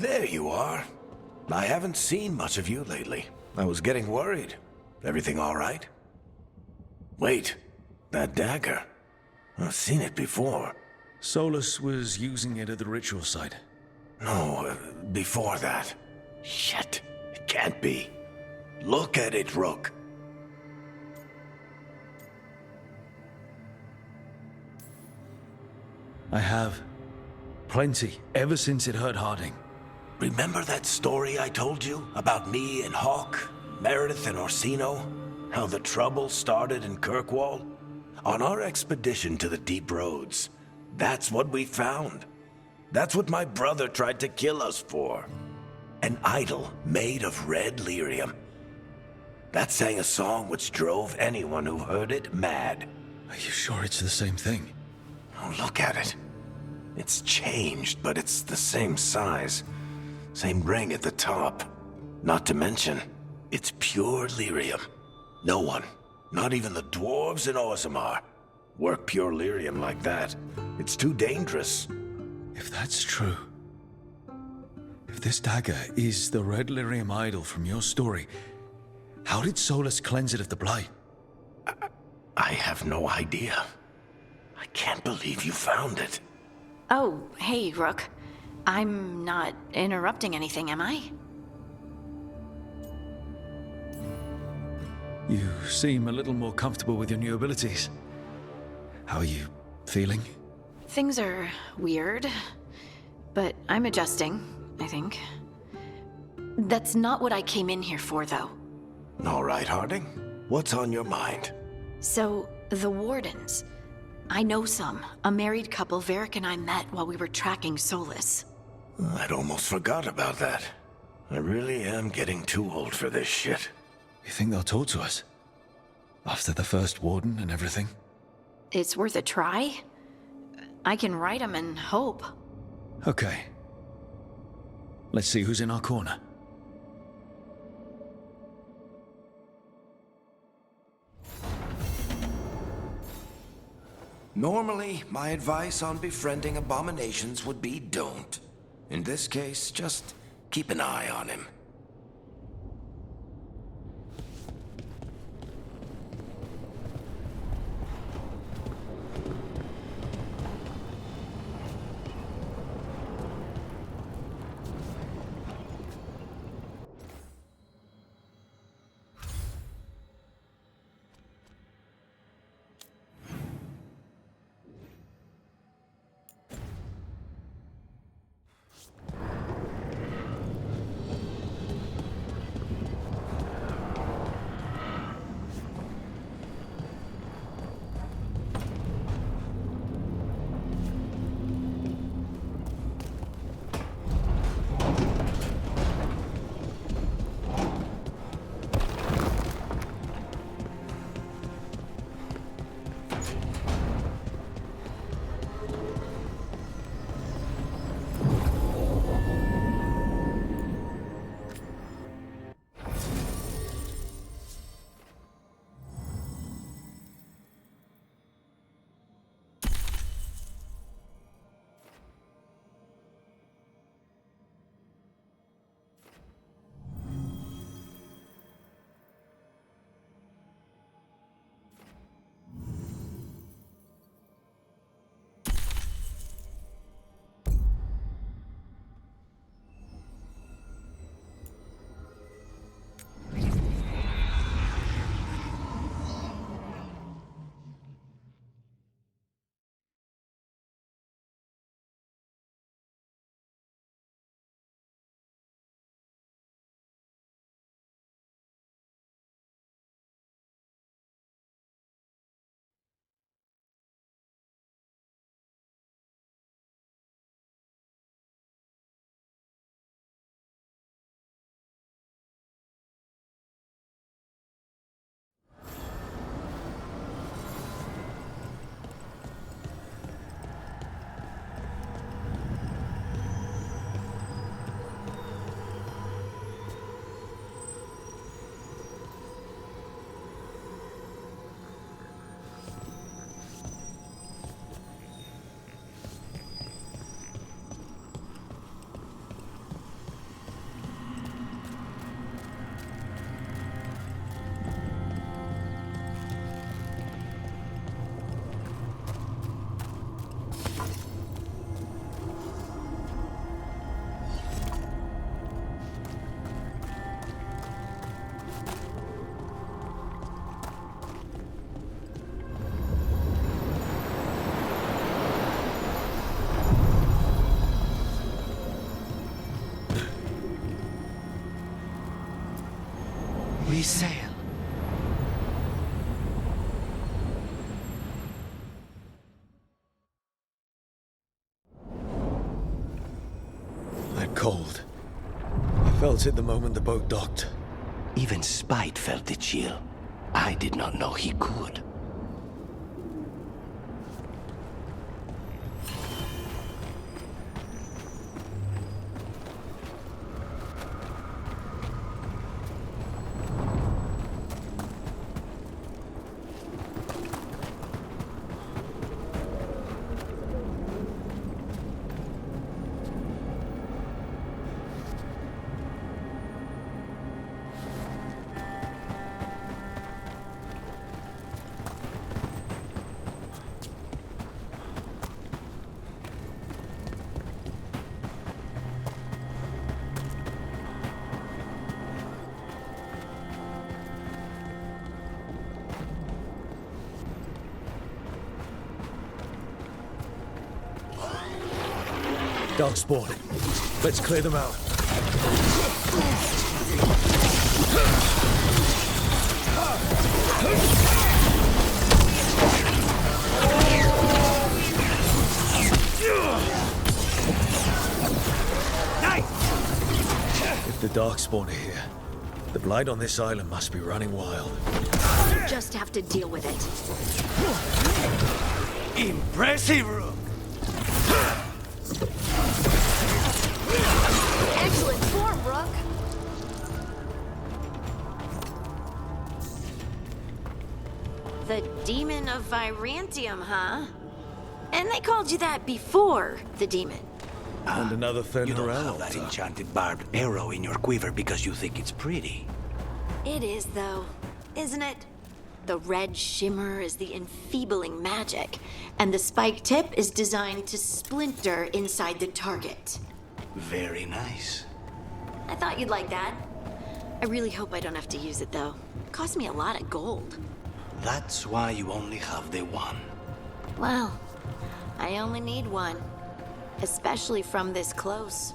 There you are. I haven't seen much of you lately. I was getting worried. Everything all right? Wait, that dagger. I've seen it before. Solus was using it at the ritual site. No, before that. Shit, it can't be. Look at it, Rook. I have. Plenty, ever since it hurt Harding. Remember that story I told you about me and Hawk, Meredith and Orsino? How the trouble started in Kirkwall? On our expedition to the Deep Roads, that's what we found. That's what my brother tried to kill us for. An idol made of red lyrium. That sang a song which drove anyone who heard it mad. Are you sure it's the same thing? Oh, look at it. It's changed, but it's the same size. Same ring at the top. Not to mention, it's pure lyrium. No one, not even the dwarves in Orzammar, work pure lyrium like that. It's too dangerous. If that's true, if this dagger is the red lyrium idol from your story, how did Solus cleanse it of the blight? I have no idea. I can't believe you found it. Oh, hey, Rook. I'm not interrupting anything, am I? You seem a little more comfortable with your new abilities. How are you feeling? Things are weird, but I'm adjusting, I think. That's not what I came in here for, though. All right, Harding. What's on your mind? So, the Wardens. I know some. A married couple Varric and I met while we were tracking Solus. I'd almost forgot about that. I really am getting too old for this shit. You think they'll talk to us? After the first warden and everything? It's worth a try. I can write them and hope. Okay. Let's see who's in our corner. Normally, my advice on befriending abominations would be don't. In this case, just keep an eye on him. we sail. That cold. I felt it the moment the boat docked. Even Spite felt the chill. I did not know he could. Dark spawning. Let's clear them out. If the Darkspawn are here, the Blight on this island must be running wild. You just have to deal with it. Impressive, Rook! Excellent form, Rook. The Demon of Virantium, huh? And they called you that before the demon. And another You Thunder don't have Arrow. that enchanted barbed arrow in your quiver because you think it's pretty. It is, though, isn't it? The red shimmer is the enfeebling magic, and the spike tip is designed to splinter inside the target. Very nice. I thought you'd like that. I really hope I don't have to use it, though. It cost me a lot of gold. That's why you only have the one. Well, I only need one. Especially from this close.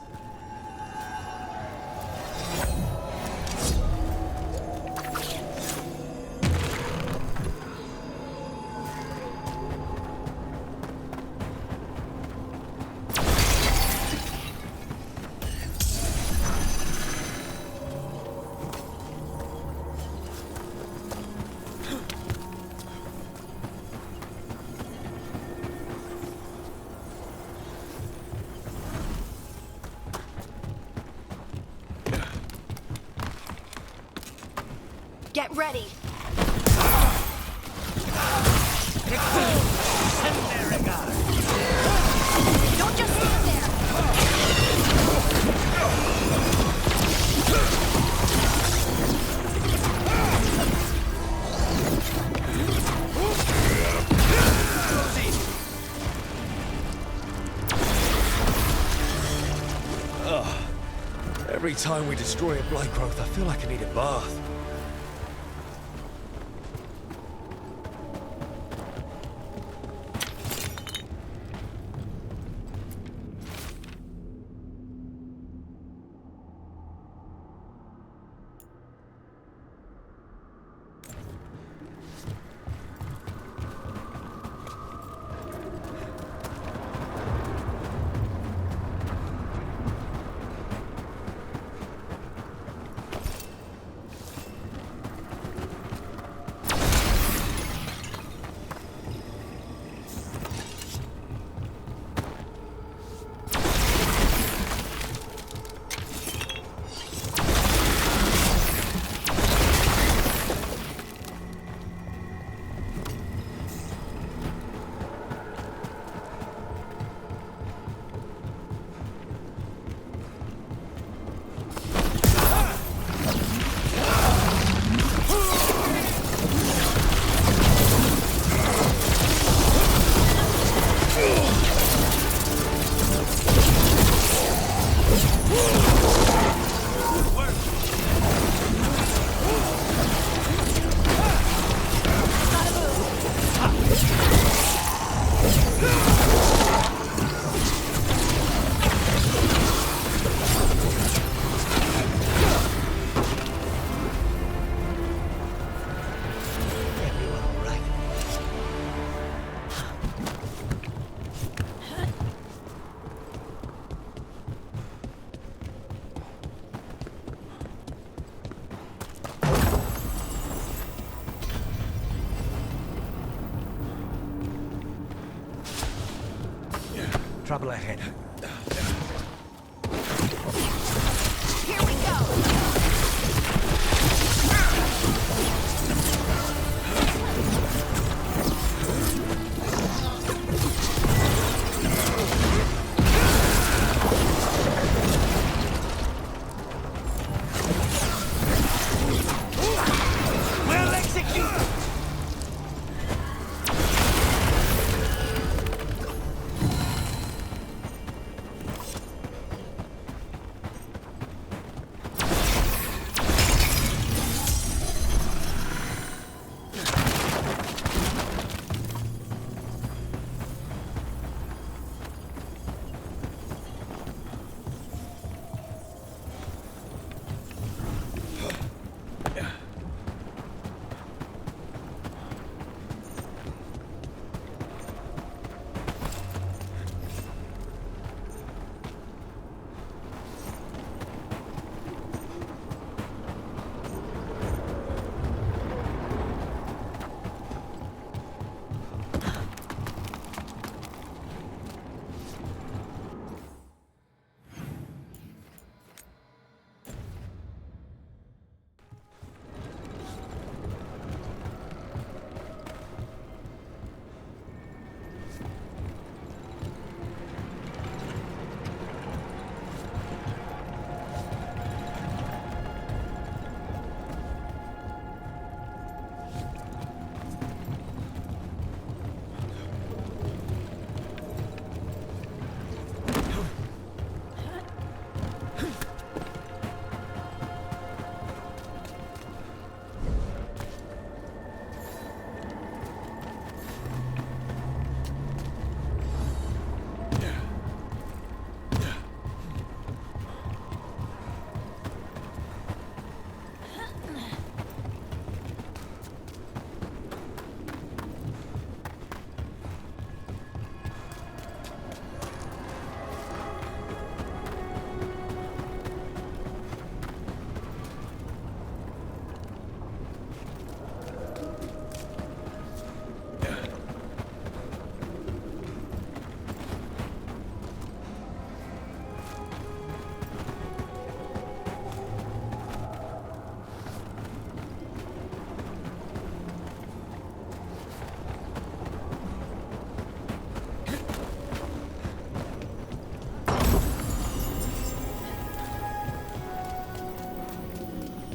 Get ready. Don't just stand there. Every time we destroy a blight growth, I feel like I need a bath. Trouble ahead. Here we go! We'll execute!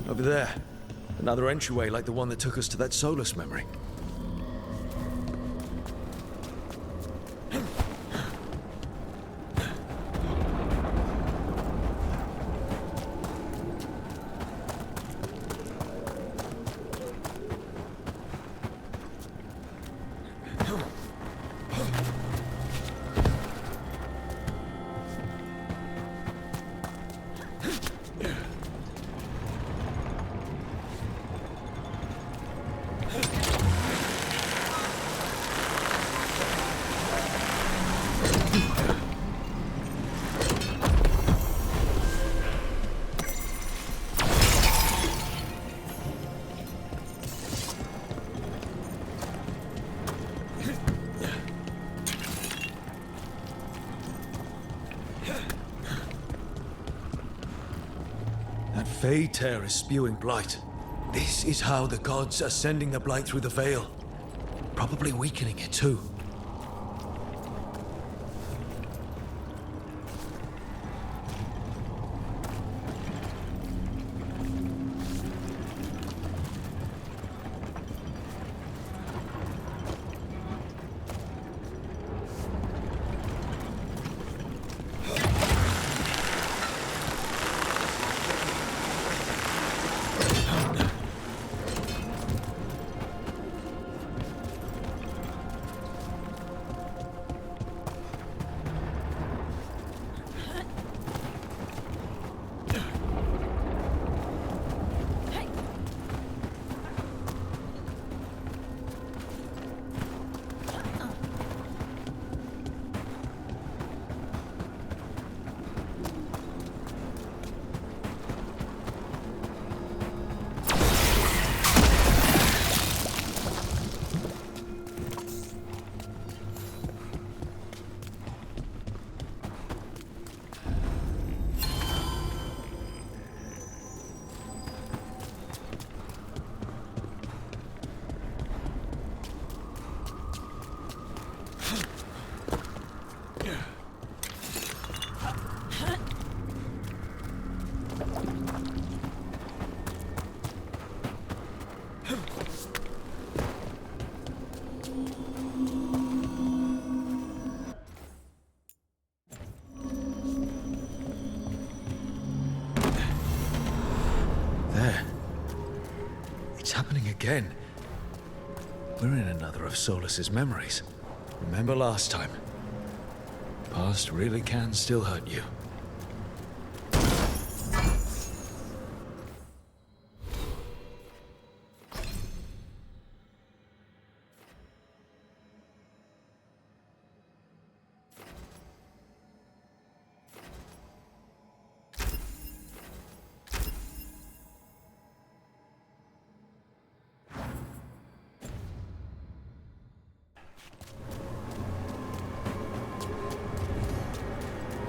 Over there. Another entryway like the one that took us to that Solus memory. That Fey tear is spewing blight. This is how the gods are sending the blight through the Veil. Probably weakening it too. again. We're in another of Solus's memories. Remember last time? Past really can still hurt you.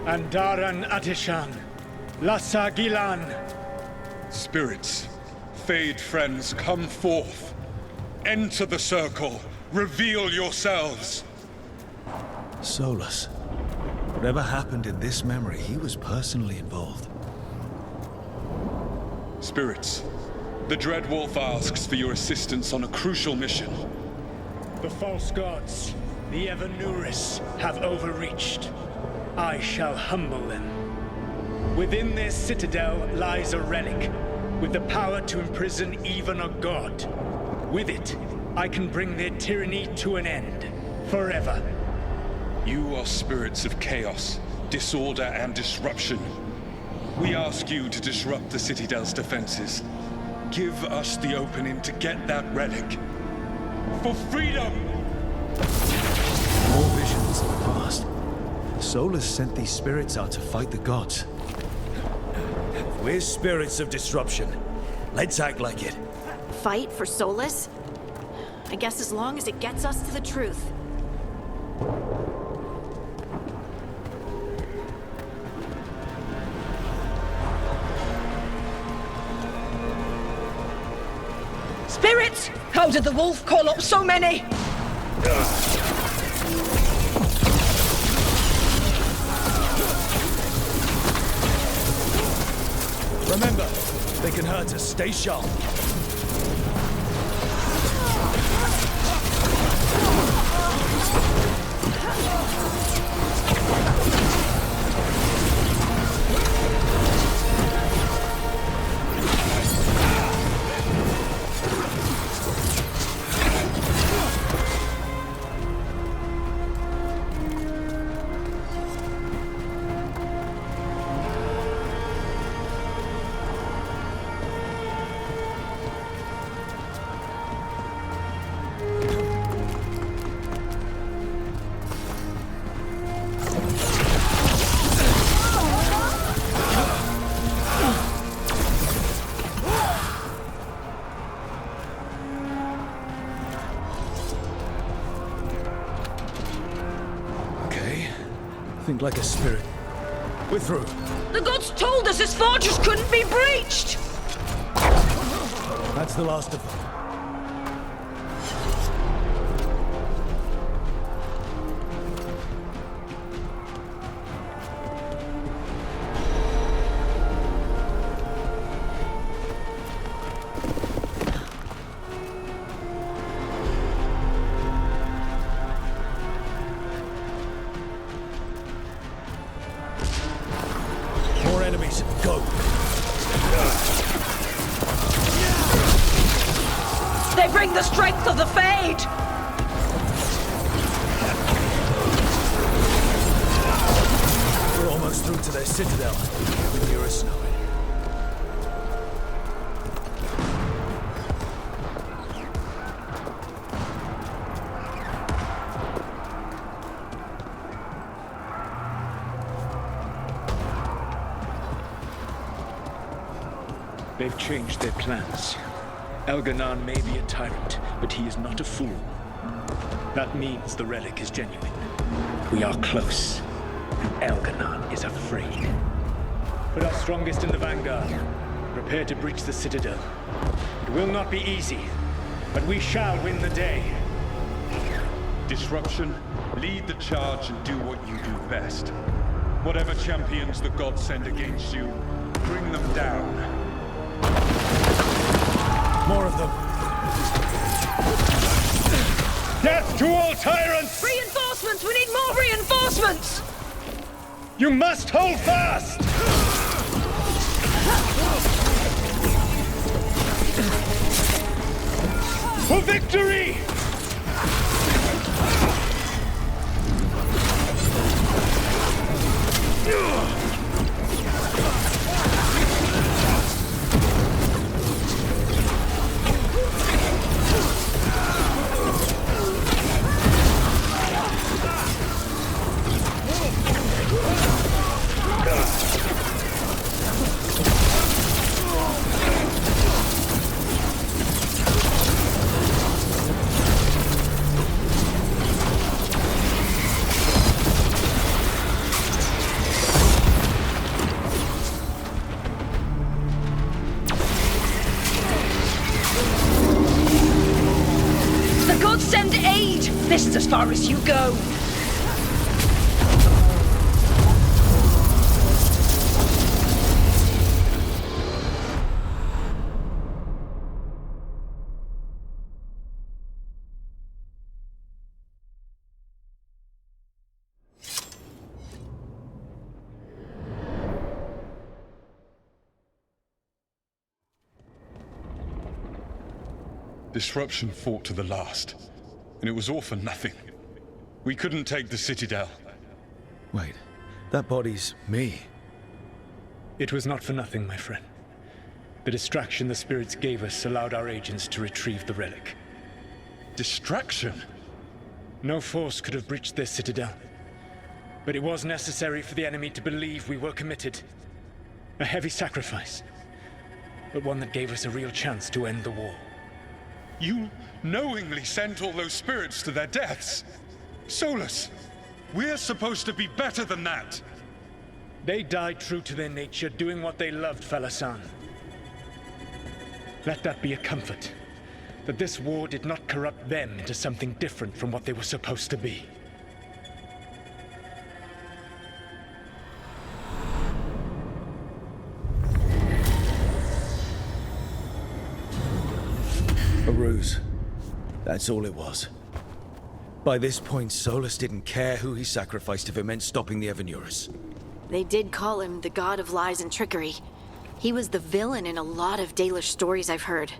Andaran Atishan, Lassa Gilan. Spirits, Fade friends, come forth. Enter the circle. Reveal yourselves. Solus. Whatever happened in this memory, he was personally involved. Spirits, the Dread Wolf asks for your assistance on a crucial mission. The false gods, the Evanuris, have overreached. I shall humble them. Within their citadel lies a relic, with the power to imprison even a god. With it, I can bring their tyranny to an end, forever. You are spirits of chaos, disorder, and disruption. We ask you to disrupt the Citadel's defenses. Give us the opening to get that relic. For freedom! More visions of the past. Solus sent these spirits out to fight the gods. We're spirits of disruption. Let's act like it. Fight for Solus? I guess as long as it gets us to the truth. Spirits! How did the wolf call up so many? Remember, they can hurt us. Stay sharp. Think like a spirit. We're through. The gods told us this fortress couldn't be breached! That's the last of them. More enemies. Go. They bring the strength of the Fade! We're almost through to their citadel. The nearest know it. They've changed their plans. Elganon may be a tyrant, but he is not a fool. That means the relic is genuine. We are close, and Elganon is afraid. Put our strongest in the vanguard. Prepare to breach the citadel. It will not be easy, but we shall win the day. Disruption, lead the charge and do what you do best. Whatever champions the gods send against you, bring them down. More of them. Death to all tyrants! Reinforcements! We need more reinforcements! You must hold fast! For victory! The gods send aid! This is as far as you go. Disruption fought to the last, and it was all for nothing. We couldn't take the Citadel. Wait, that body's me. It was not for nothing, my friend. The distraction the spirits gave us allowed our agents to retrieve the relic. Distraction? No force could have breached their citadel. But it was necessary for the enemy to believe we were committed. A heavy sacrifice, but one that gave us a real chance to end the war. You knowingly sent all those spirits to their deaths. Solus, we're supposed to be better than that. They died true to their nature, doing what they loved, Falasan. Let that be a comfort, that this war did not corrupt them into something different from what they were supposed to be. A ruse. That's all it was. By this point, Solus didn't care who he sacrificed if it meant stopping the Evanurus. They did call him the god of lies and trickery. He was the villain in a lot of Dalish stories I've heard.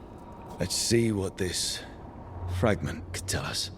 Let's see what this fragment could tell us.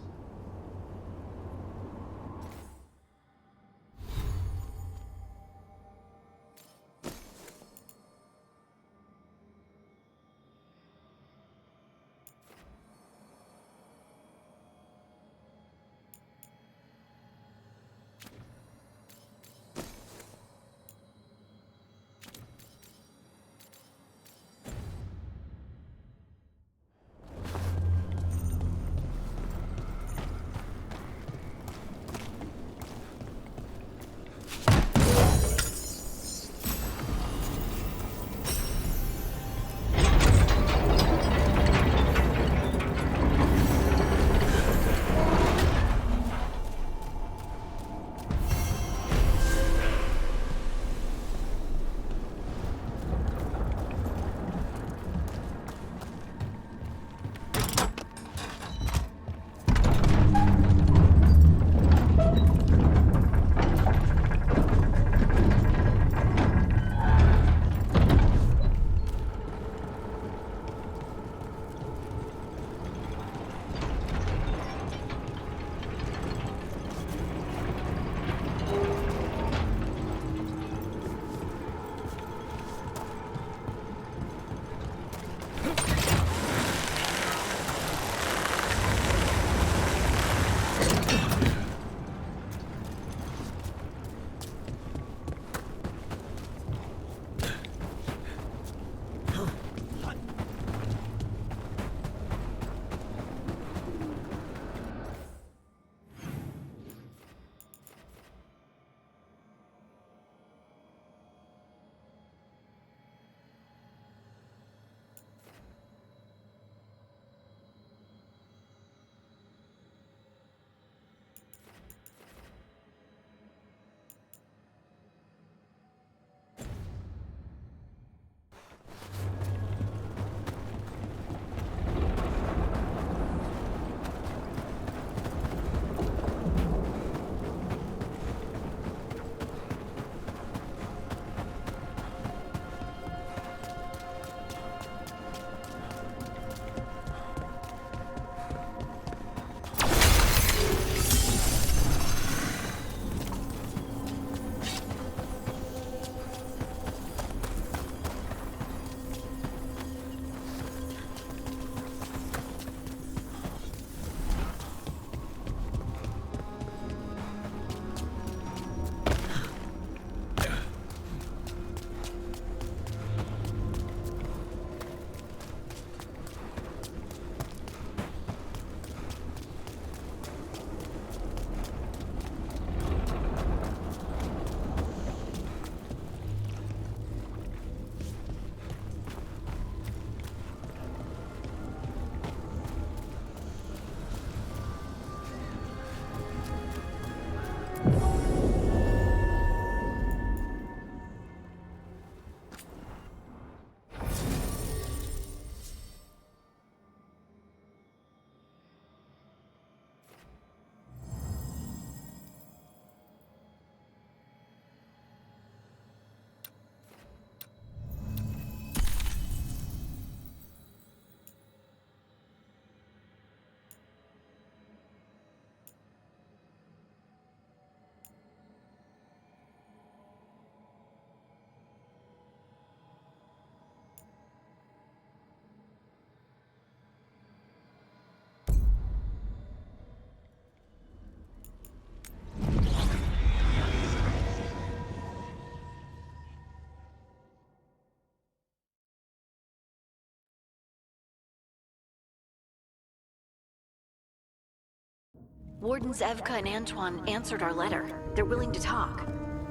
Wardens Evka and Antoine answered our letter. They're willing to talk.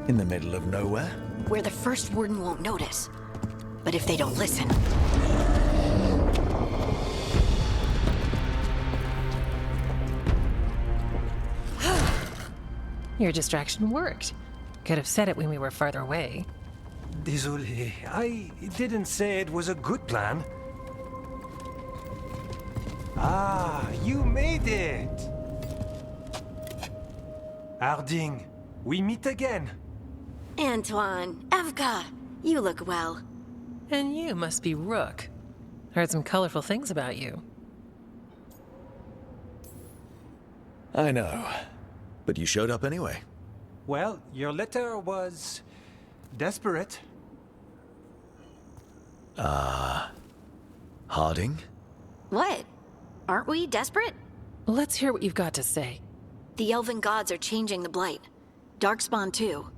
In the middle of nowhere? Where the first warden won't notice. But if they don't listen... Your distraction worked. Could have said it when we were farther away. Désolé, I didn't say it was a good plan. Ah, you made it! Harding, we meet again. Antoine, Evka, you look well. And you must be Rook. Heard some colorful things about you. I know. But you showed up anyway. Well, your letter was... desperate. Harding? What? Aren't we desperate? Let's hear what you've got to say. The Elven gods are changing the Blight. Darkspawn too.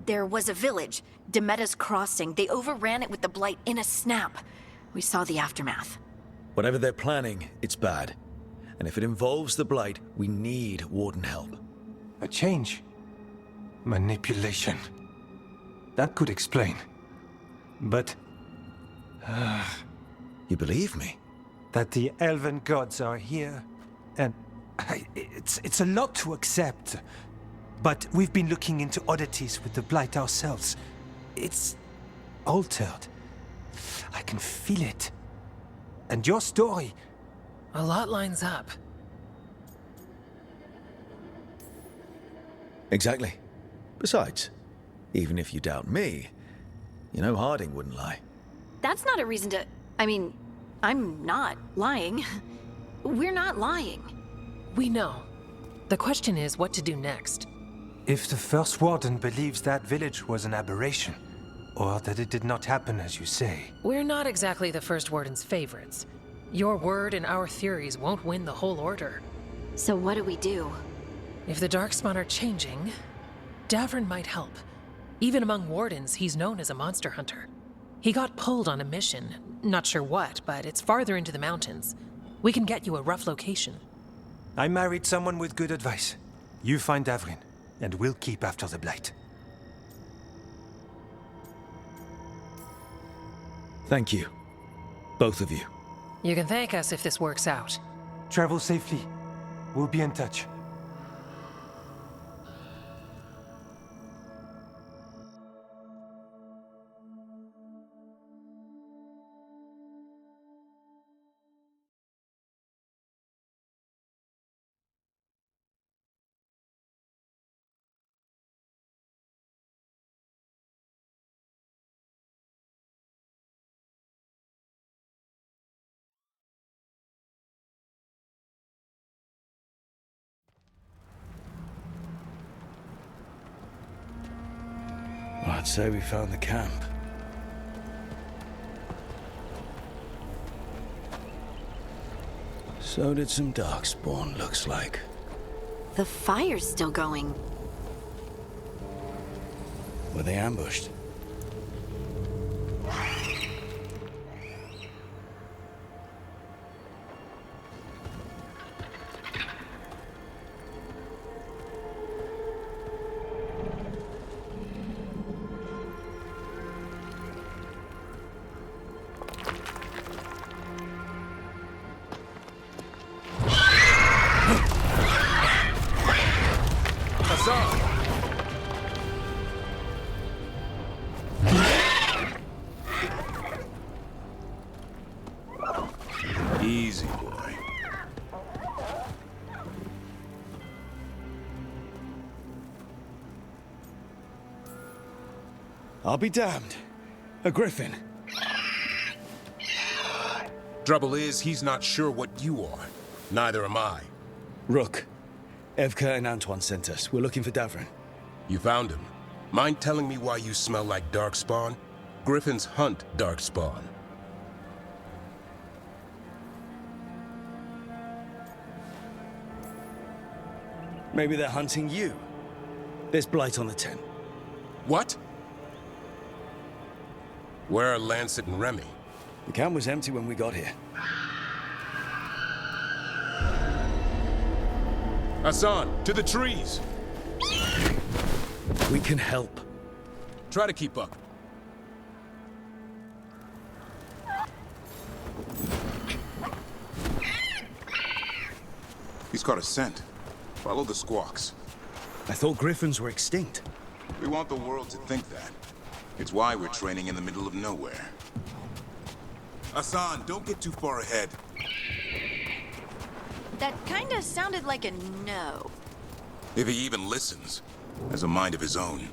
There was a village, Demeta's Crossing. They overran it with the Blight in a snap. We saw the aftermath. Whatever they're planning, it's bad. And if it involves the Blight, we need Warden help. A change. Manipulation. That could explain. But... You believe me? that the Elven gods are here, and it's a lot to accept. But we've been looking into oddities with the Blight ourselves. It's altered. I can feel it. And your story... A lot lines up. Exactly. Besides, even if you doubt me, you know Harding wouldn't lie. That's not a reason to... I mean, I'm not lying. We're not lying. We know. The question is what to do next. If the First Warden believes that village was an aberration, or that it did not happen as you say... We're not exactly the First Warden's favorites. Your word and our theories won't win the whole order. So what do we do? If the Darkspawn are changing, Davrin might help. Even among Wardens, he's known as a monster hunter. He got pulled on a mission. Not sure what, but it's farther into the mountains. We can get you a rough location. I married someone with good advice. You find Davrin, and we'll keep after the Blight. Thank you. Both of you. You can thank us if this works out. Travel safely. We'll be in touch. Well, I'd say we found the camp. So did some Darkspawn, looks like. The fire's still going. Were they ambushed? Easy, boy. I'll be damned. A griffin. Trouble is, he's not sure what you are. Neither am I. Rook. Evka and Antoine sent us. We're looking for Davrin. You found him. Mind telling me why you smell like Darkspawn? Griffins hunt Darkspawn. Maybe they're hunting you. There's blight on the tent. What? Where are Lancet and Remy? The camp was empty when we got here. Hassan, to the trees! We can help. Try to keep up. He's caught a scent. Follow the squawks. I thought griffins were extinct. We want the world to think that. It's why we're training in the middle of nowhere. Hassan, don't get too far ahead. That kinda sounded like a no. If he even listens, has a mind of his own.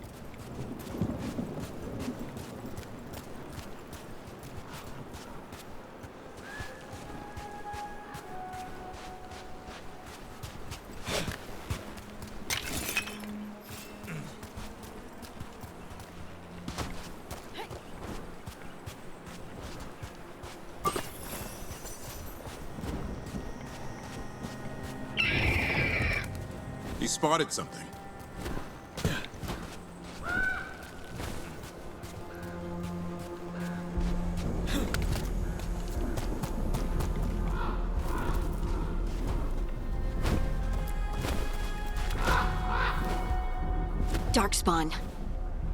He spotted something. Darkspawn.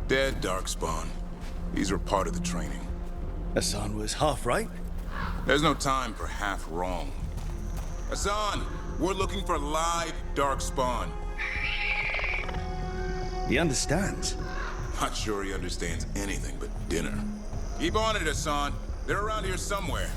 Dead Darkspawn. These are part of the training. Hassan was half right. There's no time for half wrong. Hassan, we're looking for live Darkspawn. He understands. Not sure he understands anything but dinner. Keep on it, Hassan. They're around here somewhere.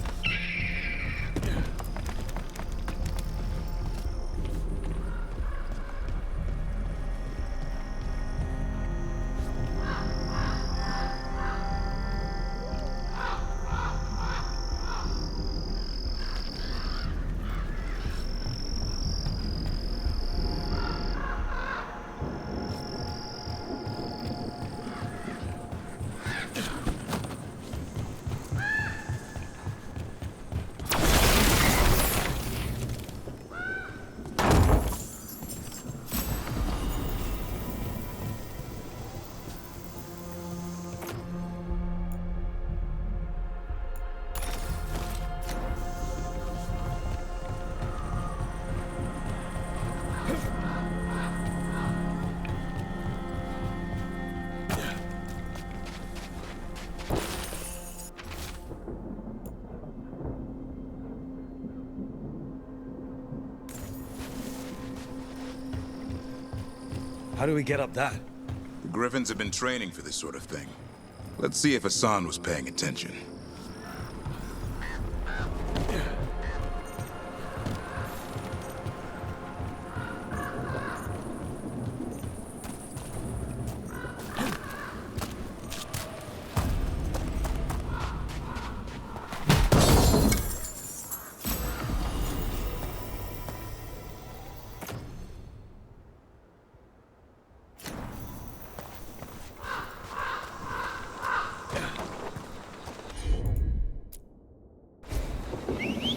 How do we get up that? The Griffins have been training for this sort of thing. Let's see if Hassan was paying attention.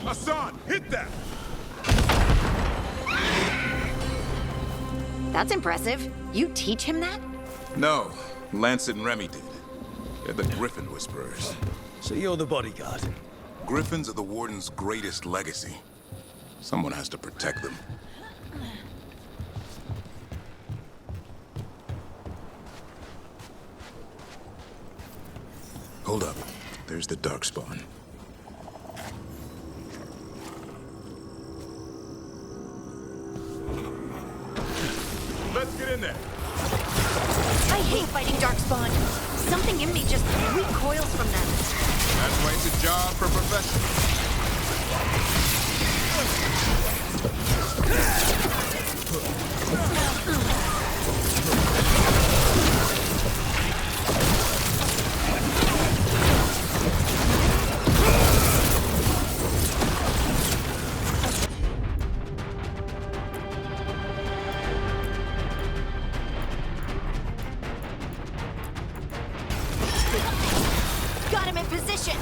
Hassan, hit that! That's impressive. You teach him that? No, Lance and Remy did. They're the Griffin Whisperers. So you're the bodyguard? Griffins are the Warden's greatest legacy. Someone has to protect them. Hold up. There's the Darkspawn. Let's get in there. I hate fighting Darkspawn. Something in me just recoils from them. That's why it's a job for professionals. Got him in position.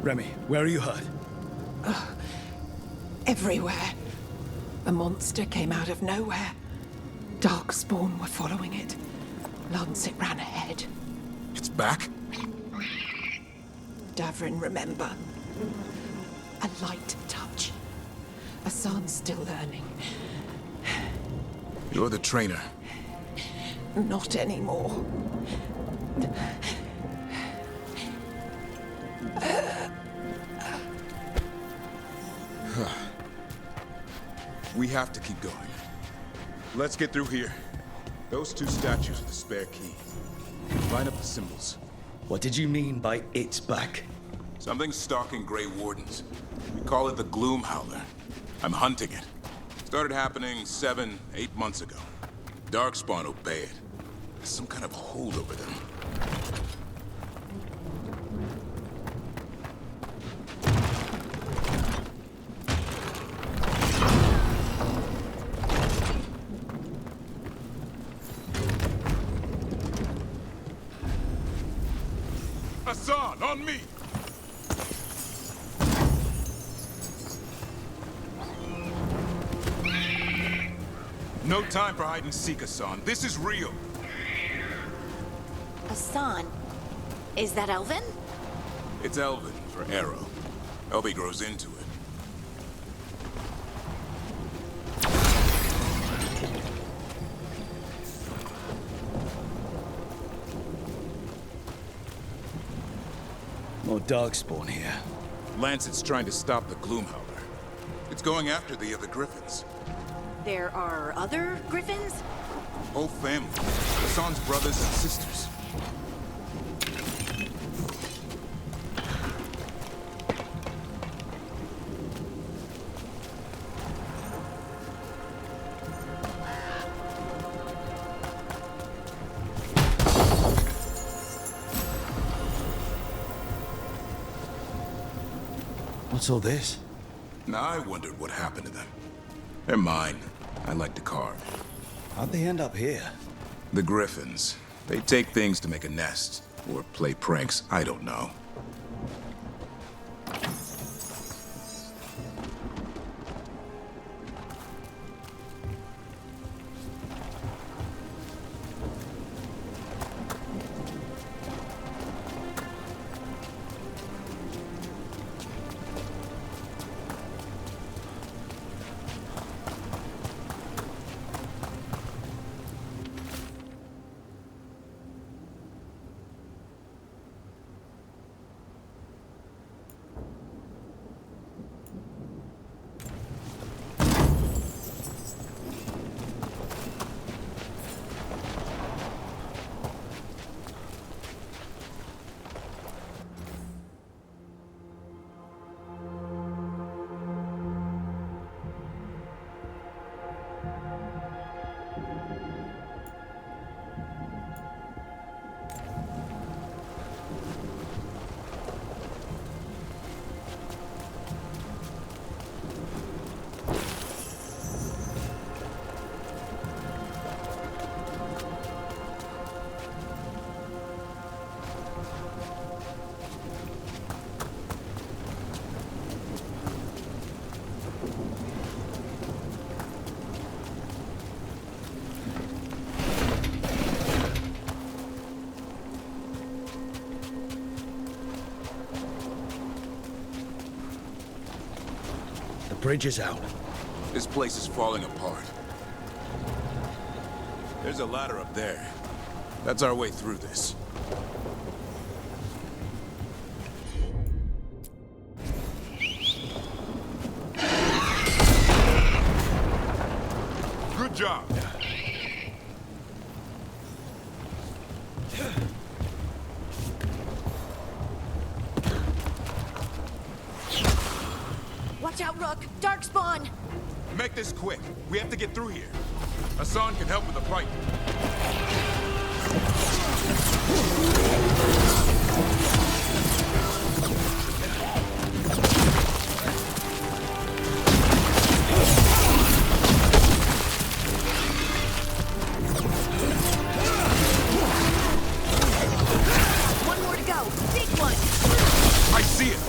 Remy, where are you hurt? Everywhere. A monster came out of nowhere. Darkspawn were following it. Lancet ran ahead. It's back? Davrin, remember. A light touch. Hassan's still learning. You're the trainer. Not anymore. We have to keep going. Let's get through here. Those two statues are the spare key. Line up the symbols. What did you mean by it's back? Something's stalking Grey Wardens. We call it the Gloom Howler. I'm hunting it. Started happening 7, 8 months ago. Darkspawn obey it. There's some kind of hold over them. Hassan, on me! No time for hide and seek, Hassan. This is real. Hassan? Is that Elven? It's Elven for arrow. Elby grows into it. More Darkspawn here. Lancet's trying to stop the Gloom Howler. It's going after the other Griffins. There are other Griffins? Whole family. Hassan's brothers and sisters. What's all this? Now I wondered what happened to them. They're mine. I like to carve. How'd they end up here? The Griffins. They take things to make a nest. Or play pranks, I don't know. The bridge is out. This place is falling apart. There's a ladder up there. That's our way through this. Good job. Watch out, Rook! Darkspawn! Make this quick. We have to get through here. Hassan can help with the fight. One more to go. Big one! I see it.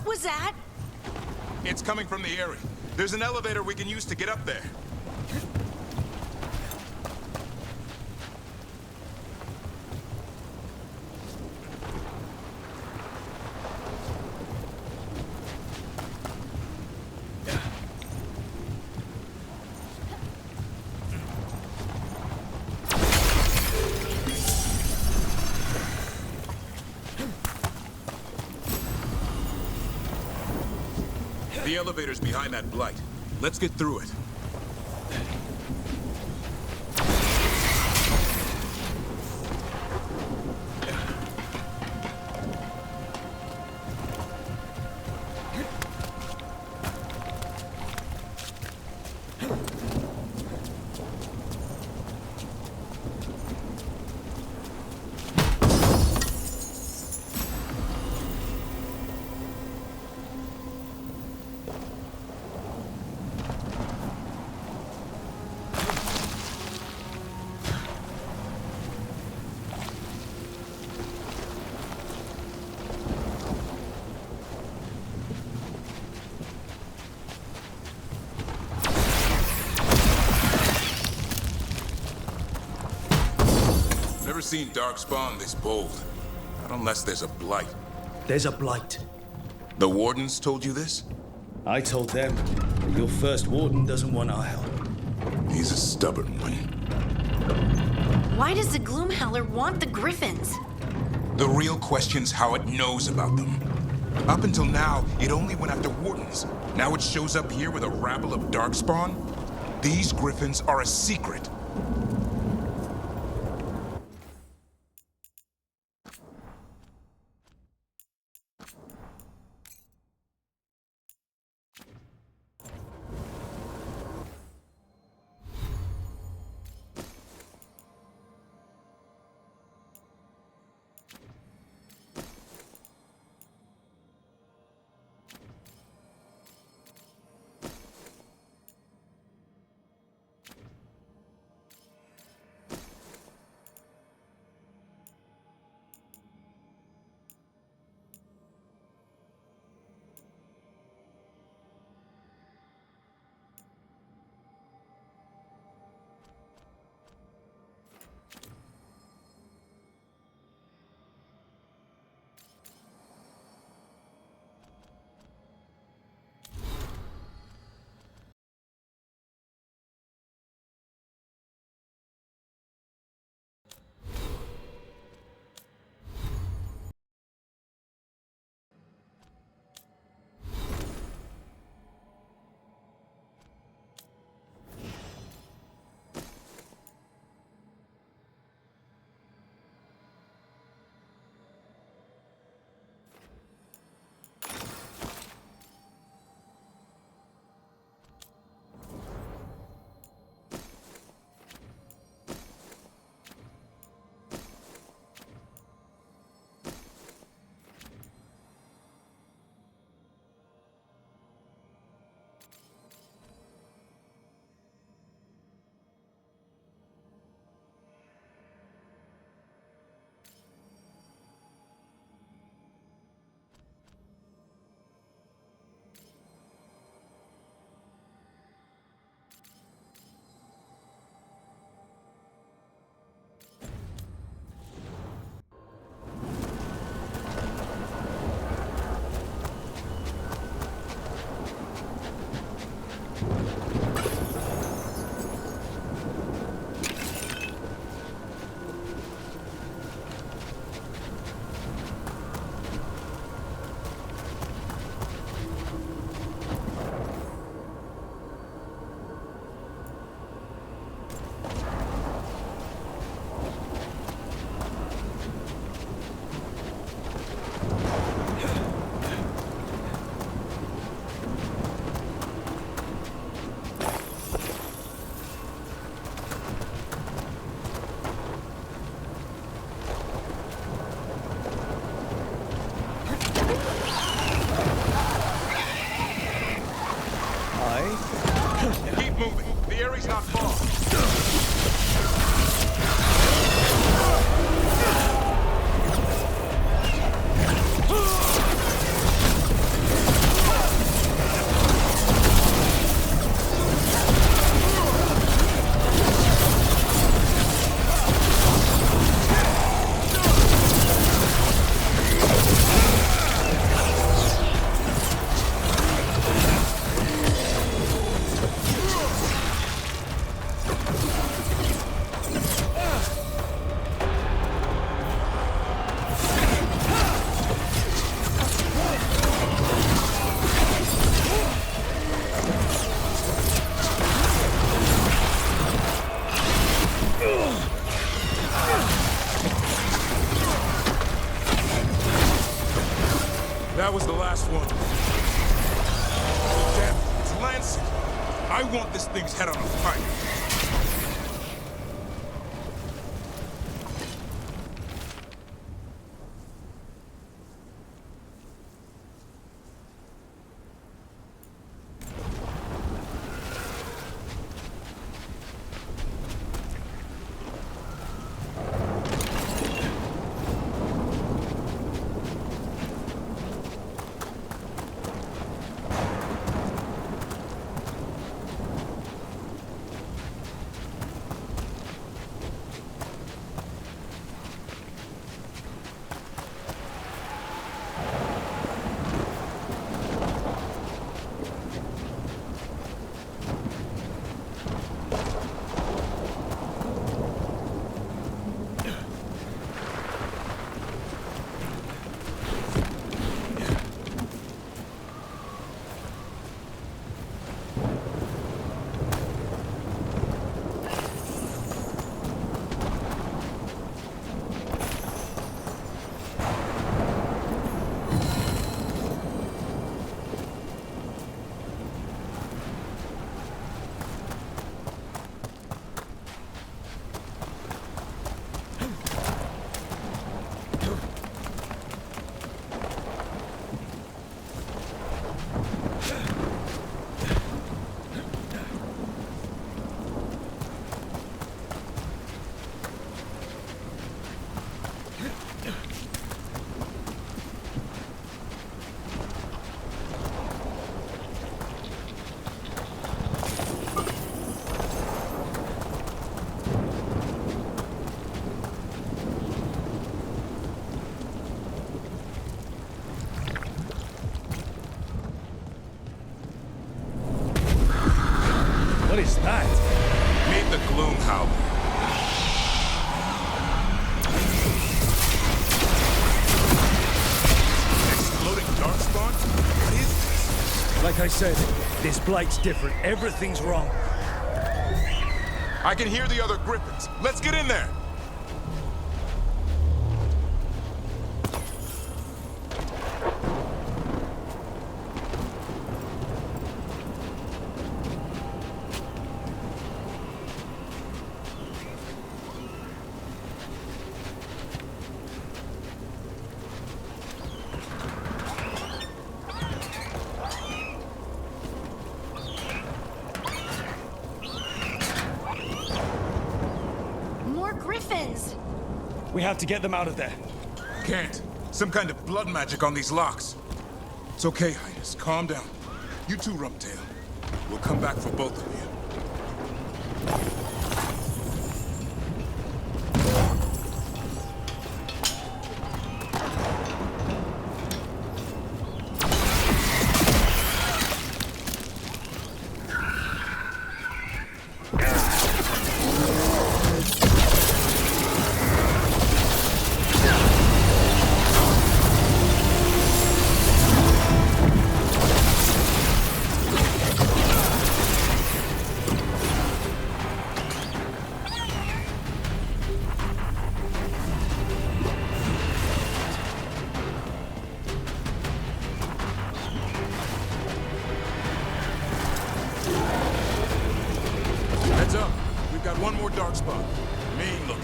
What was that? It's coming from the area. There's an elevator we can use to get up there. The elevator's behind that blight. Let's get through it. Never seen Darkspawn this bold. Not unless there's a blight. There's a blight. The Wardens told you this? I told them, but your first warden doesn't want our help. He's a stubborn one. Why does the Gloomhowler want the Griffins? The real question's how it knows about them. Up until now, it only went after Wardens. Now it shows up here with a rabble of Darkspawn? These Griffins are a secret. That was the last one. Damn it, it's Lancet. I want this thing's head on a pike. What is that? Meet the Gloom Howler. Exploding darkspawn? What is this? Like I said, this blight's different. Everything's wrong. I can hear the other griffins. Let's get in there. We have to get them out of there. Can't. Some kind of blood magic on these locks. It's okay, Highness. Calm down. You too, Rumtail. We'll come back for both of you. Heads up. We've got one more dark spot. Mean looking.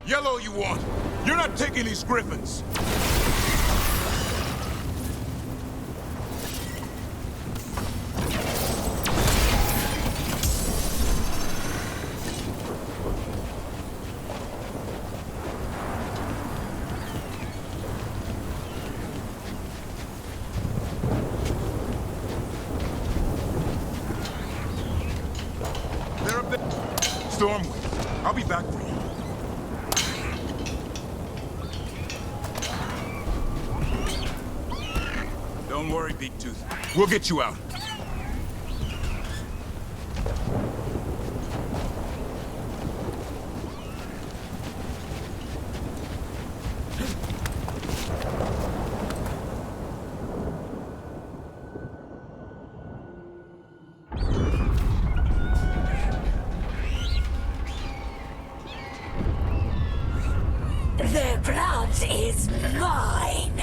Yellow you want. You're not taking these griffins. They're up there. Stormwind, I'll be back for you. Don't worry, Big Tooth. We'll get you out. Their blood is mine.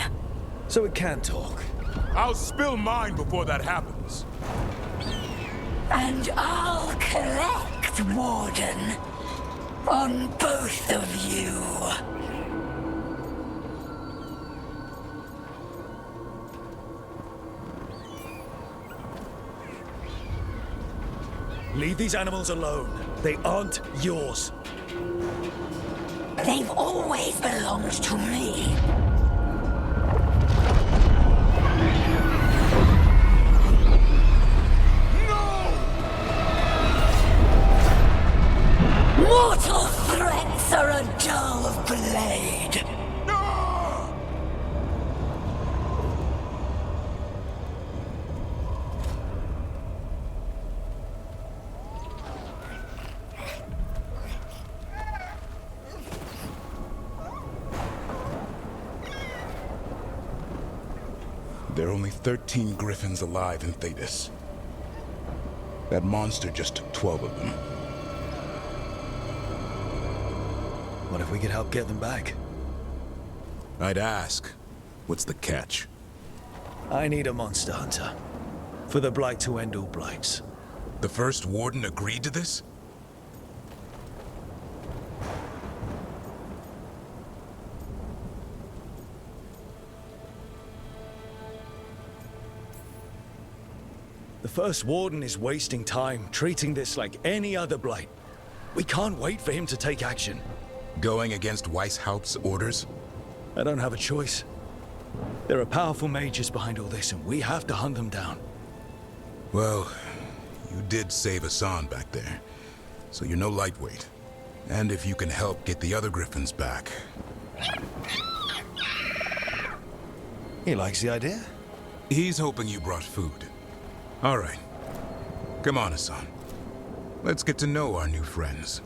So it can talk. I'll spill mine before that happens. And I'll collect, Warden. On both of you. Leave these animals alone. They aren't yours. They've always belonged to me. Mortal threats are a dull blade. There are only 13 griffins alive in Thetis. That monster just took 12 of them. What if we could help get them back? I'd ask, what's the catch? I need a monster hunter. For the Blight to end all blights. The first warden agreed to this? The first warden is wasting time, treating this like any other blight. We can't wait for him to take action. Going against Weishaupt's orders? I don't have a choice. There are powerful mages behind all this, and we have to hunt them down. Well, you did save Hassan back there, so you're no lightweight. And if you can help get the other griffins back... He likes the idea? He's hoping you brought food. All right. Come on, Hassan. Let's get to know our new friends.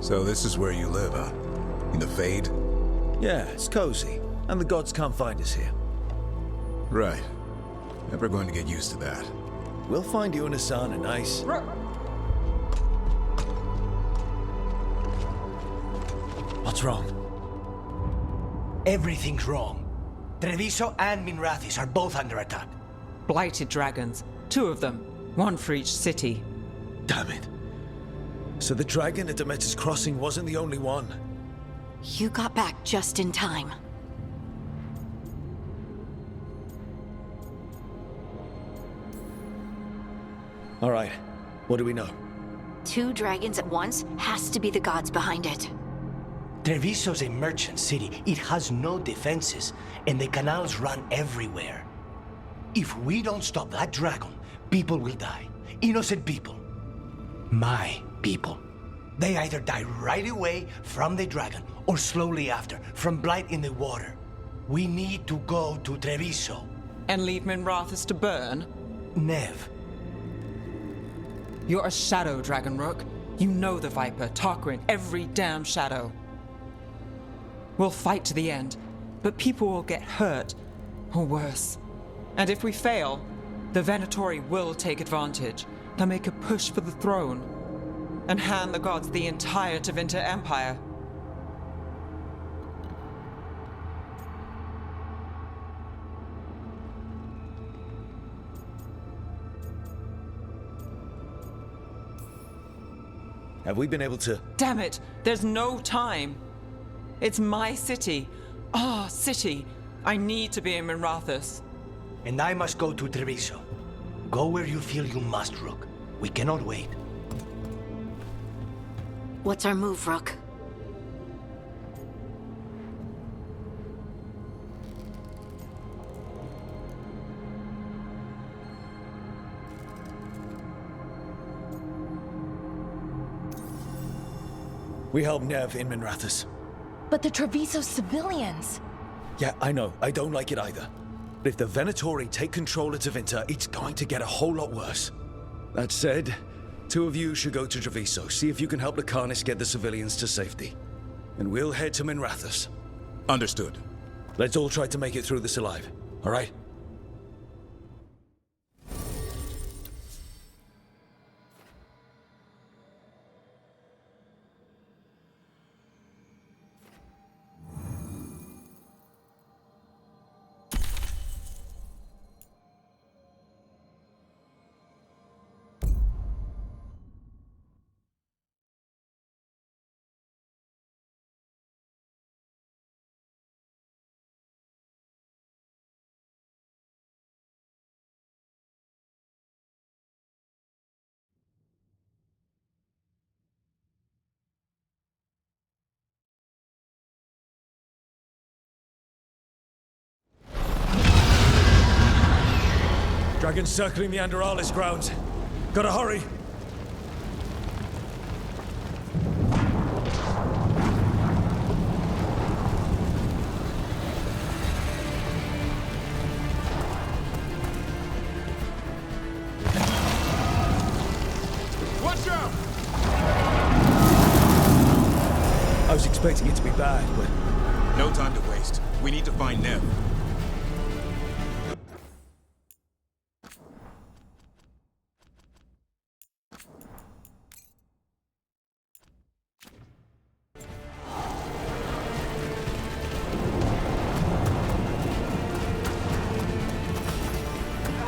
So this is where you live, huh? In the Fade? Yeah, it's cozy. And the gods can't find us here. Right. Never going to get used to that. We'll find you and Hassan a nice... What's wrong? Everything's wrong. Treviso and Minrathis are both under attack. Blighted dragons. 2 of them. 1 for each city. Damn it. So the dragon at Demeter's Crossing wasn't the only one. You got back just in time. All right. What do we know? 2 dragons at once has to be the gods behind it. Treviso's a merchant city. It has no defenses, and the canals run everywhere. If we don't stop that dragon, people will die. Innocent people. My people. They either die right away from the dragon, or slowly after, from blight in the water. We need to go to Treviso. And leave Minrathous to burn? Nev. You're a shadow, Dragon Rook. You know the Viper, Tarquin, every damn shadow. We'll fight to the end, but people will get hurt, or worse. And if we fail, the Venatori will take advantage. They'll make a push for the throne, and hand the gods the entire Tevinter Empire. Have we been able to... Damn it! There's no time! It's my city. Our city. I need to be in Minrathous. And I must go to Treviso. Go where you feel you must, Rook. We cannot wait. What's our move, Rook? We help Nev in Minrathous. But the Treviso civilians... Yeah, I know. I don't like it either. But if the Venatori take control of Tevinter, it's going to get a whole lot worse. That said, 2 of you should go to Treviso, see if you can help the Carnis get the civilians to safety. And we'll head to Minrathous. Understood. Let's all try to make it through this alive, all right? Dragons circling the Anderalis grounds. Gotta hurry! Watch out! I was expecting it to be bad, but... No time to waste. We need to find Nev.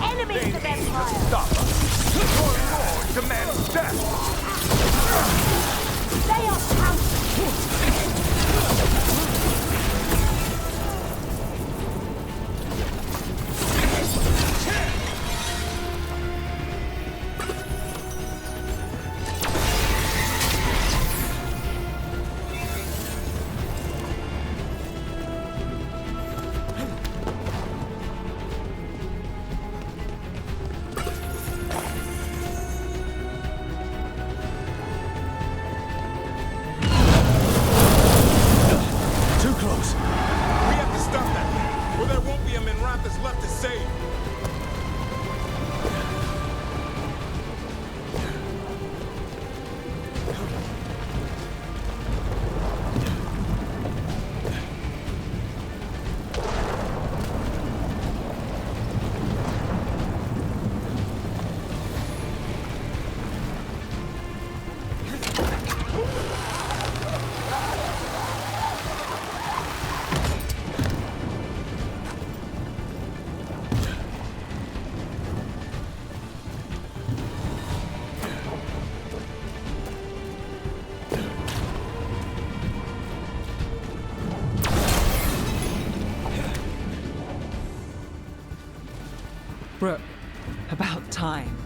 Enemies of Empire! Stop us! Your lord demands death! They are left to save. Brooke, about time.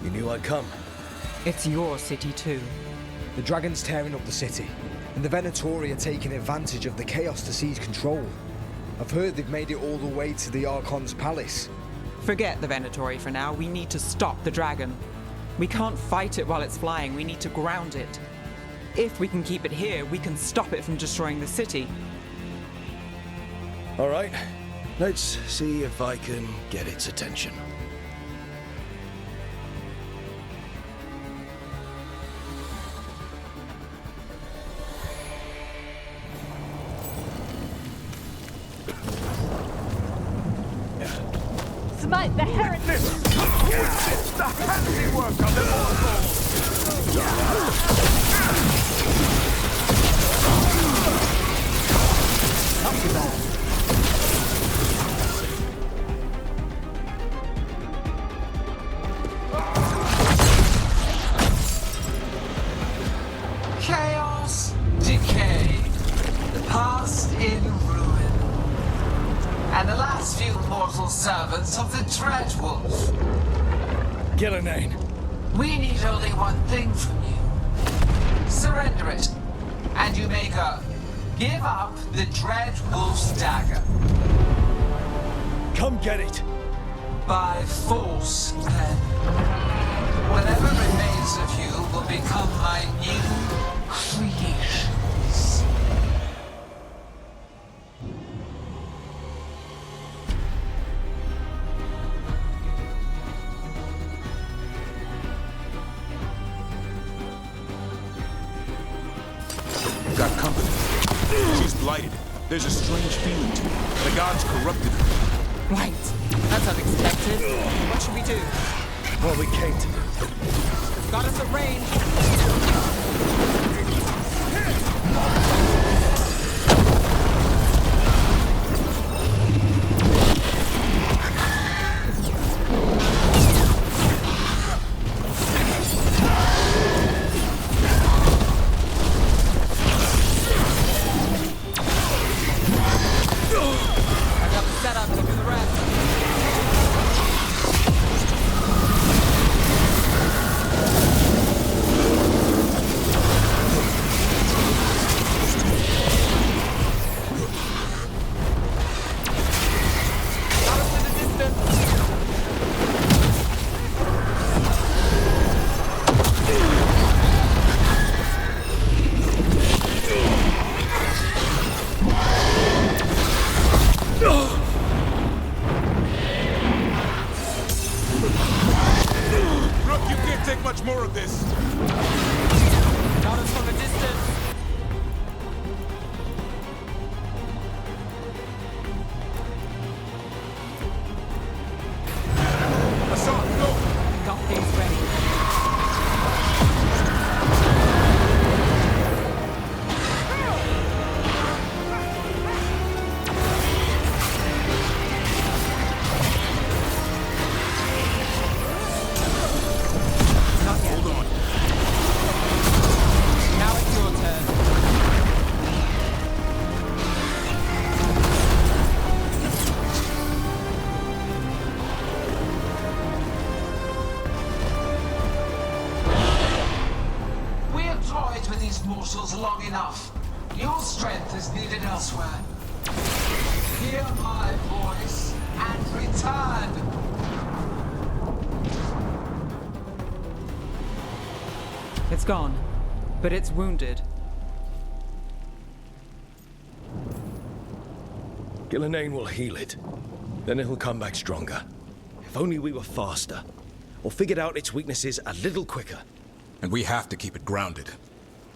You knew I'd come. It's your city too. The dragon's tearing up the city, and the Venatori are taking advantage of the chaos to seize control. I've heard they've made it all the way to the Archon's palace. Forget the Venatori for now. We need to stop the dragon. We can't fight it while it's flying. We need to ground it. If we can keep it here, we can stop it from destroying the city. All right, let's see if I can get its attention. Smite the heretic! It's the handiwork of the mortals! Not too bad. Chaos, decay, the past in ruin, and the last few mortal servants of the Dreadwolf. Gillenane. We need only one thing from you. Surrender it, and you may go. Give up the Dreadwolf's dagger. Come get it! By force, then. Whatever remains of you will become my new creations. Got company. She's blighted. There's a strange feeling to her. The gods corrupted her. Right. That's unexpected. What should we do? What we came to do. Got us at range. I got the setup to do the rest. Got us in the distance. Rook, you can't take much more of this. Got us from a distance. Hassan, go! Got things ready. Not yet. Hold on. Now it's your turn. We have toyed with these mortals long enough. Your strength is needed elsewhere. Hear my voice and return. It's gone, but it's wounded. Gillenane will heal it. Then it'll come back stronger. If only we were faster. Or figured out its weaknesses a little quicker. And we have to keep it grounded.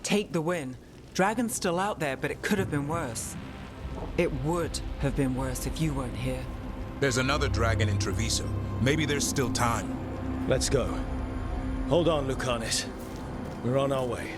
Take the win. Dragon's still out there, but it could have been worse. It would have been worse if you weren't here. There's another dragon in Treviso. Maybe there's still time. Let's go. Hold on, Lucanis. We're on our way.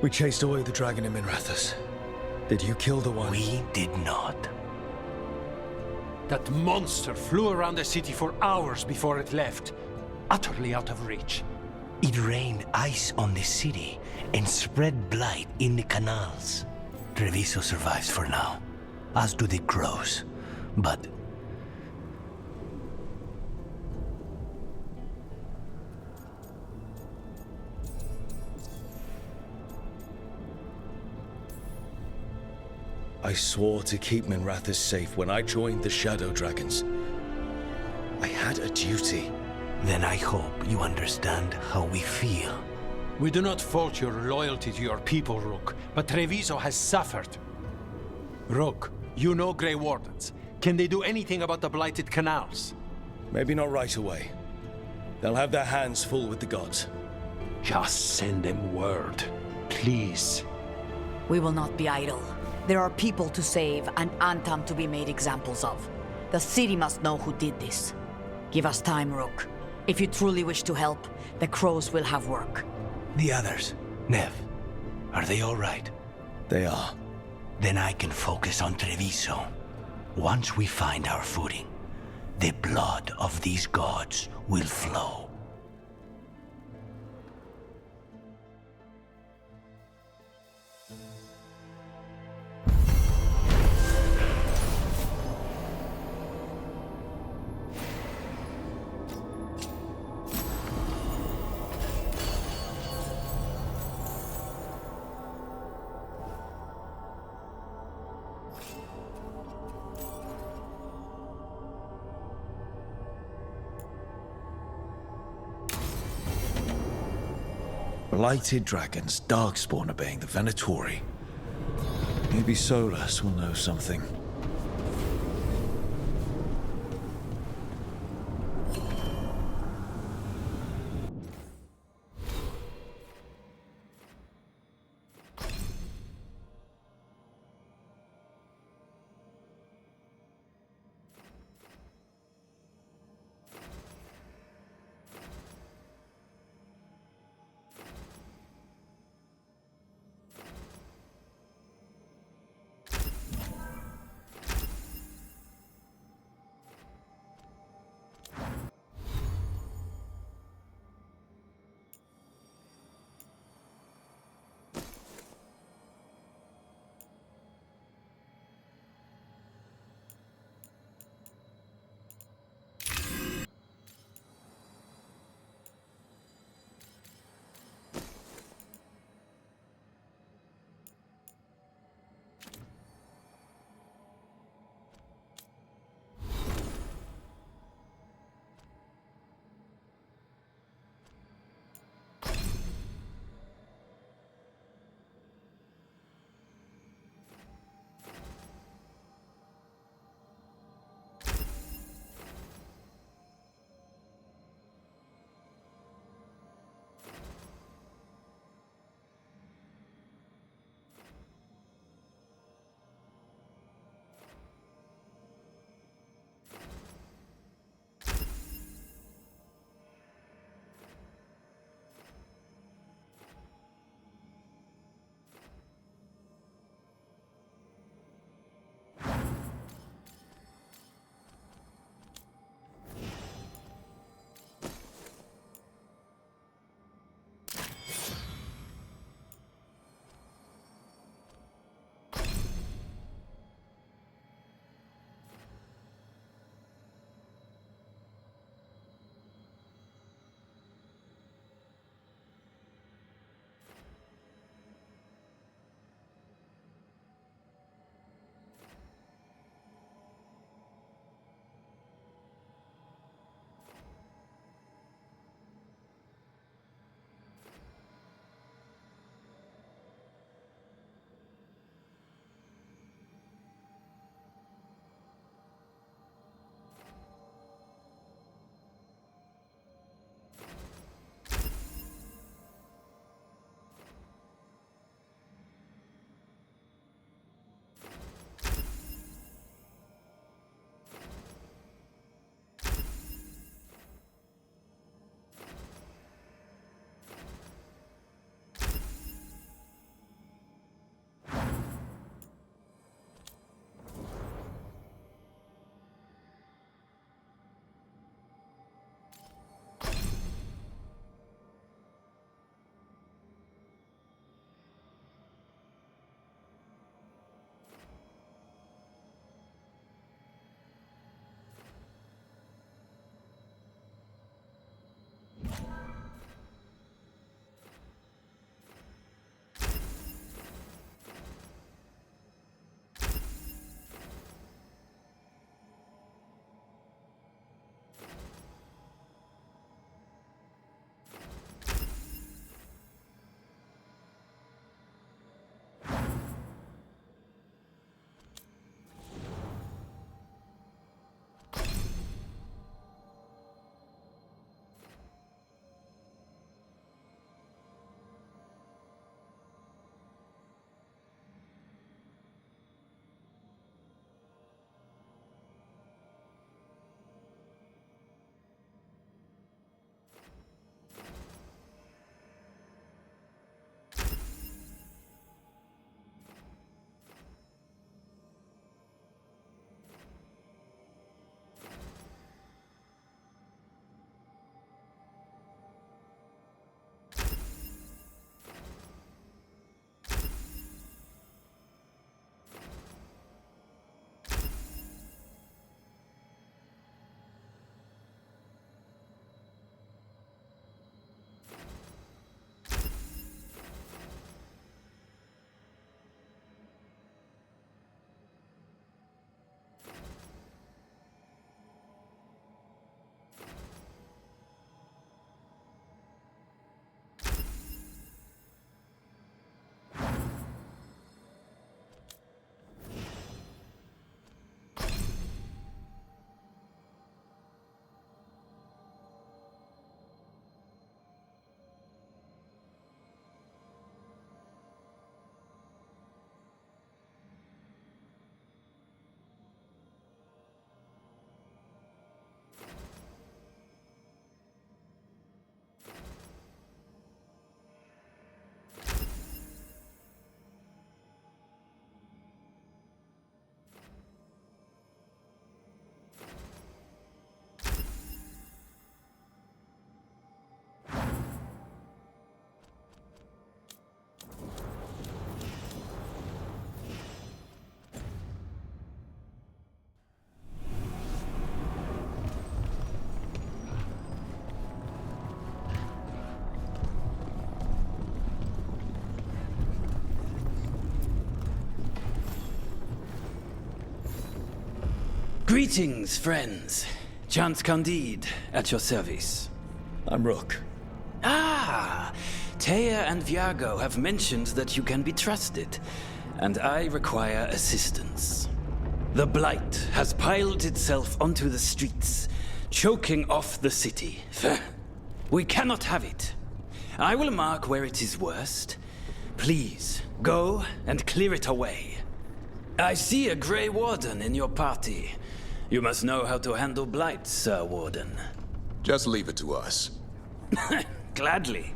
We chased away the dragon in Minrathous. Did you kill the one? We did not. That monster flew around the city for hours before it left, utterly out of reach. It rained ice on the city and spread blight in the canals. Treviso survives for now, as do the crows. But I swore to keep Minrathous safe when I joined the Shadow Dragons. I had a duty. Then I hope you understand how we feel. We do not fault your loyalty to your people, Rook, but Treviso has suffered. Rook, you know Grey Wardens. Can they do anything about the blighted canals? Maybe not right away. They'll have their hands full with the gods. Just send them word, please. We will not be idle. There are people to save and Antam to be made examples of. The city must know who did this. Give us time, Rook. If you truly wish to help, the crows will have work. The others, Nev, are they all right? They are. Then I can focus on Treviso. Once we find our footing, the blood of these gods will flow. Blighted dragons, Darkspawn obeying the Venatori. Maybe Solus will know something. Greetings, friends. Chance Candide, at your service. I'm Rook. Ah! Taya and Viago have mentioned that you can be trusted, and I require assistance. The Blight has piled itself onto the streets, choking off the city. We cannot have it. I will mark where it is worst. Please, go and clear it away. I see a Grey Warden in your party. You must know how to handle Blight, Sir Warden. Just leave it to us. Gladly.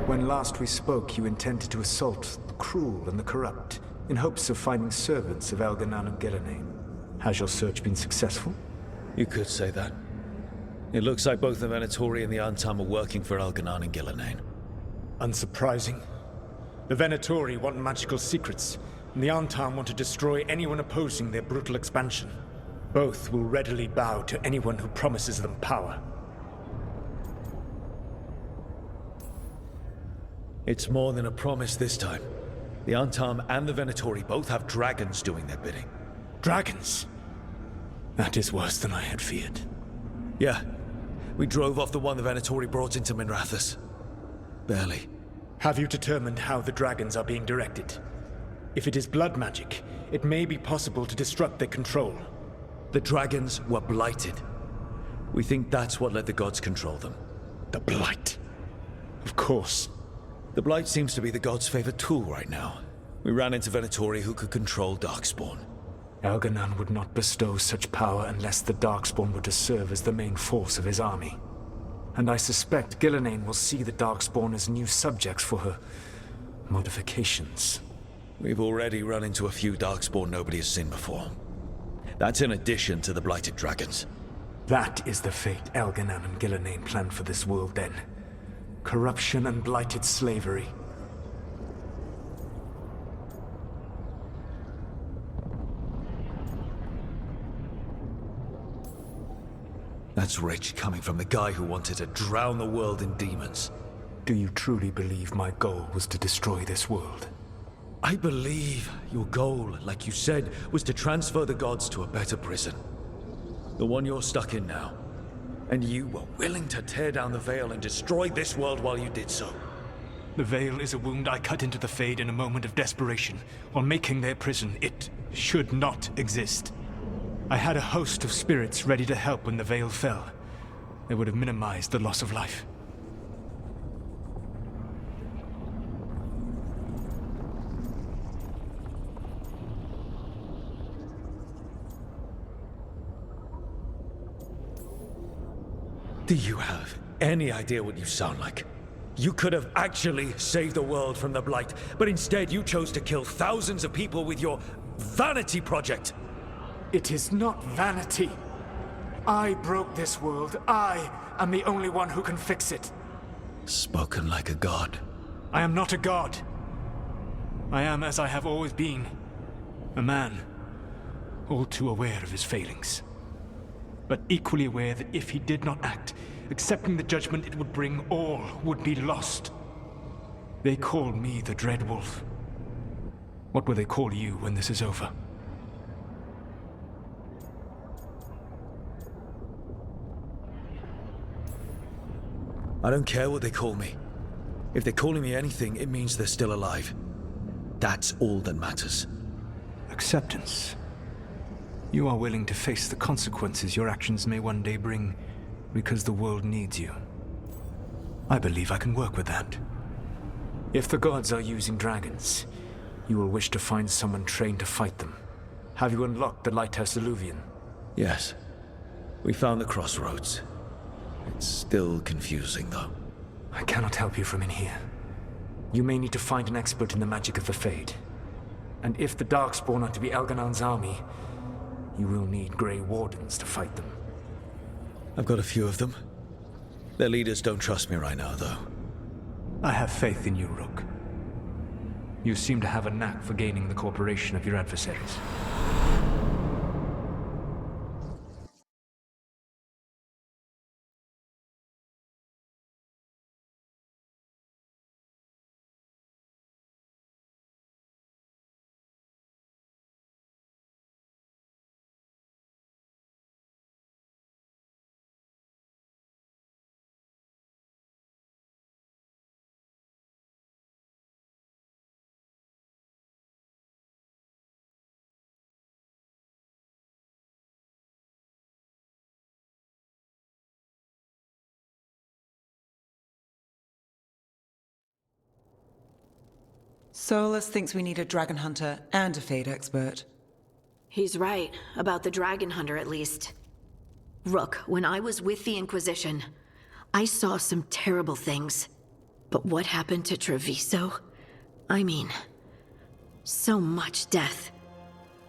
When last we spoke, you intended to assault the cruel and the corrupt, in hopes of finding servants of Elganan and Gillenane. Has your search been successful? You could say that. It looks like both the Venatori and the Antam are working for Elganan and Gillenane. Unsurprising. The Venatori want magical secrets, and the Antam want to destroy anyone opposing their brutal expansion. Both will readily bow to anyone who promises them power. It's more than a promise this time. The Antam and the Venatori both have dragons doing their bidding. Dragons? That is worse than I had feared. Yeah. We drove off the one the Venatori brought into Minrathous. Barely. Have you determined how the dragons are being directed? If it is blood magic, it may be possible to disrupt their control. The dragons were blighted. We think that's what let the gods control them. The Blight. Of course. The Blight seems to be the gods' favorite tool right now. We ran into Venatori who could control Darkspawn. Elganan would not bestow such power unless the Darkspawn were to serve as the main force of his army. And I suspect Gillenane will see the Darkspawn as new subjects for her modifications. We've already run into a few Darkspawn nobody has seen before. That's in addition to the blighted dragons. That is the fate Elganan and Gillenane planned for this world then. Corruption and blighted slavery. That's rich coming from the guy who wanted to drown the world in demons. Do you truly believe my goal was to destroy this world? I believe your goal, like you said, was to transfer the gods to a better prison. The one you're stuck in now. And you were willing to tear down the Veil and destroy this world while you did so. The Veil is a wound I cut into the Fade in a moment of desperation, while making their prison. It should not exist. I had a host of spirits ready to help when the Veil fell. They would have minimized the loss of life. Do you have any idea what you sound like? You could have actually saved the world from the Blight, but instead you chose to kill thousands of people with your vanity project. It is not vanity. I broke this world. I am the only one who can fix it. Spoken like a god. I am not a god. I am as I have always been. A man, all too aware of his failings. But equally aware that if he did not act, accepting the judgment it would bring, all would be lost. They call me the Dread Wolf. What will they call you when this is over? I don't care what they call me. If they're calling me anything, it means they're still alive. That's all that matters. Acceptance. You are willing to face the consequences your actions may one day bring because the world needs you. I believe I can work with that. If the gods are using dragons, you will wish to find someone trained to fight them. Have you unlocked the Lighthouse Illuvian? Yes. We found the crossroads. It's still confusing, though. I cannot help you from in here. You may need to find an expert in the magic of the Fade. And if the Darkspawn are to be Elganon's army, you will need Grey Wardens to fight them. I've got a few of them. Their leaders don't trust me right now, though. I have faith in you, Rook. You seem to have a knack for gaining the cooperation of your adversaries. Solus thinks we need a dragon hunter and a Fade expert. He's right, about the dragon hunter at least. Rook, when I was with the Inquisition, I saw some terrible things. But what happened to Treviso? I mean, so much death.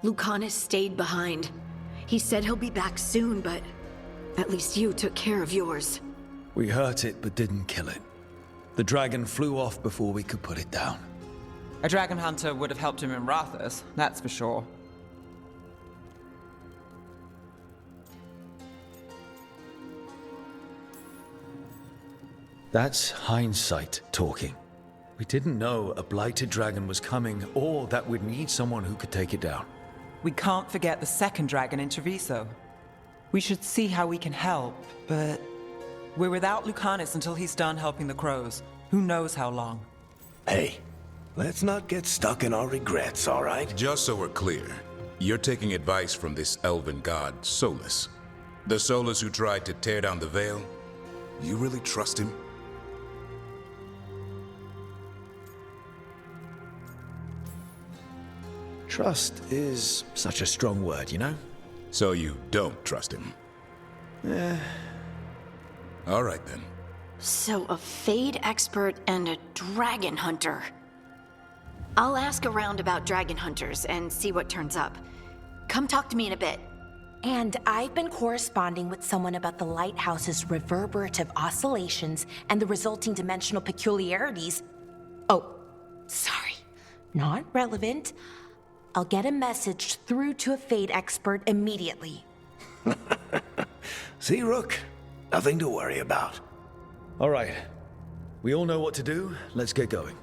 Lucanus stayed behind. He said he'll be back soon, but at least you took care of yours. We hurt it, but didn't kill it. The dragon flew off before we could put it down. A dragon hunter would have helped him in Rathus, that's for sure. That's hindsight talking. We didn't know a blighted dragon was coming, or that we'd need someone who could take it down. We can't forget the second dragon in Treviso. We should see how we can help, but we're without Lucanus until he's done helping the crows. Who knows how long? Hey, let's not get stuck in our regrets, all right? Just so we're clear, you're taking advice from this elven god, Solus. The Solus who tried to tear down the Veil? You really trust him? Trust is such a strong word, you know? So you don't trust him? All right, then. So a Fade expert and a dragon hunter. I'll ask around about dragon hunters and see what turns up. Come talk to me in a bit. And I've been corresponding with someone about the lighthouse's reverberative oscillations and the resulting dimensional peculiarities. Oh, sorry. Not relevant. I'll get a message through to a Fade expert immediately. See, Rook? Nothing to worry about. All right. We all know what to do. Let's get going.